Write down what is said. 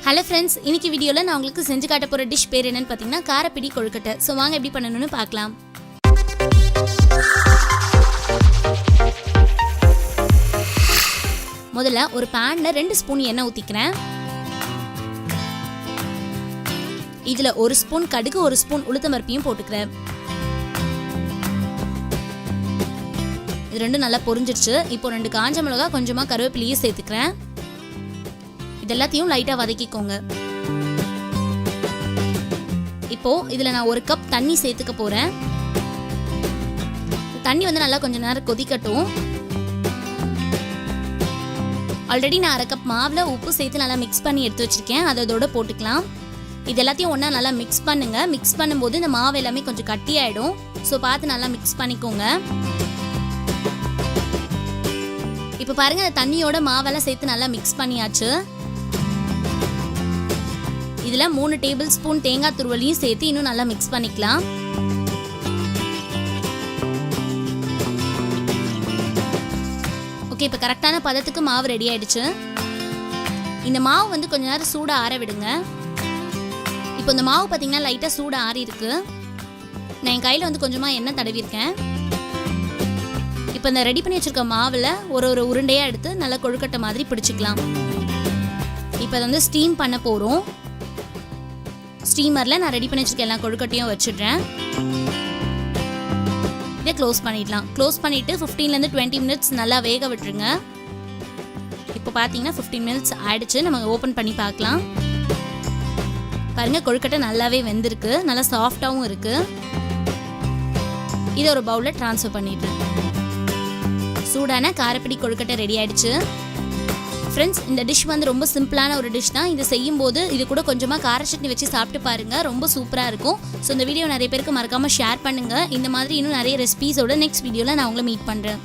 Hello friends, இன்னைக்கு வீடியோவில் நான் உங்களுக்கு செஞ்சு காட்ட போகிற டிஷ் பேர் என்னன்னு பார்த்தீங்கன்னா கார பிடி கொழுக்கட்டை. ஸோ வாங்க எப்படி பண்ணணும்னு பார்க்கலாம். முதல்ல ஒரு பேனில் 2 ஸ்பூன் எண்ணெய் ஊற்றிக்கிறேன். இதில் 1 ஸ்பூன் கடுகு 1 ஸ்பூன் உளுத்தம்பருப்பையும் போட்டுக்கிறேன். இது ரெண்டும் நல்லா பொரிஞ்சிருச்சு. இப்போ 2 காஞ்ச மிளகா கொஞ்சமாக கருவேப்பிலையும் சேர்த்துக்கிறேன். இதெல்லாத்தையும் லைட்டாக வதக்கிக்கோங்க. இப்போ இதில் நான் 1 கப் தண்ணி சேர்த்துக்க போகிறேன். தண்ணி நல்லா கொஞ்ச நேரம் கொதிக்கட்டும். ஆல்ரெடி நான் 1/2 கப் மாவில் உப்பு சேர்த்து நல்லா மிக்ஸ் பண்ணி எடுத்து வச்சிருக்கேன். அதோட போட்டுக்கலாம். இது எல்லாத்தையும் ஒன்றா நல்லா மிக்ஸ் பண்ணுங்க. மிக்ஸ் பண்ணும்போது இந்த மாவு எல்லாமே கொஞ்சம் கட்டியாயிடும். ஸோ பார்த்து நல்லா மிக்ஸ் பண்ணிக்கோங்க. இப்போ பாருங்க, அந்த தண்ணியோட மாவெல்லாம் சேர்த்து நல்லா மிக்ஸ் பண்ணியாச்சு. இதில் 3 டேபிள் ஸ்பூன் தேங்காய் துருவலையும் சேர்த்து இன்னும் நல்லா மிக்ஸ் பண்ணிக்கலாம். ஓகே, இப்போ கரெக்டான பதத்துக்கு மாவு ரெடி ஆயிடுச்சு. இந்த மாவு கொஞ்ச நேரம் சூடாக ஆற விடுங்க. இப்போ இந்த மாவு பார்த்தீங்கன்னா லைட்டாக சூடாக ஆறி இருக்கு. நான் என் கையில் கொஞ்சமாக எண்ணெய் தடவிருக்கேன். இப்போ இந்த ரெடி பண்ணி வச்சிருக்க மாவில் ஒரு உருண்டையாக எடுத்து நல்லா கொழுக்கட்டை மாதிரி பிடிச்சிக்கலாம். இப்போ அதை ஸ்டீம் பண்ண போகிறோம். ஸ்டீமரில் நான் ரெடி பண்ணி வச்சிருக்க எல்லா கொழுக்கட்டையும் வச்சிடுறேன். இதை க்ளோஸ் பண்ணிடலாம். க்ளோஸ் பண்ணிவிட்டு 15 to 20 மினிட்ஸ் நல்லா வேக விட்டுருங்க. இப்போ பார்த்தீங்கன்னா 15 மினிட்ஸ் ஆயிடுச்சு. நம்ம ஓப்பன் பண்ணி பார்க்கலாம். பாருங்கள், கொழுக்கட்டை நல்லாவே வெந்திருக்கு. நல்லா சாஃப்டாகவும் இருக்குது. இதை ஒரு பவுலில் ட்ரான்ஸ்ஃபர் பண்ணிடுறேன். சூடான காரப்பிடி கொழுக்கட்டை ரெடி ஆயிடுச்சு. ஃப்ரெண்ட்ஸ், இந்த டிஷ் ரொம்ப சிம்பிளான ஒரு டிஷ் தான். இதை செய்யும்போது இது கூட கொஞ்சமாக கார சட்னி வச்சு சாப்பிட்டு பாருங்கள். ரொம்ப சூப்பராக இருக்கும். ஸோ இந்த வீடியோ நிறைய பேருக்கு மறக்காமல் ஷேர் பண்ணுங்கள். இந்த மாதிரி இன்னும் நிறைய ரெசிபீஸோட நெக்ஸ்ட் வீடியோவில் நான் உங்களை மீட் பண்ணுறேன்.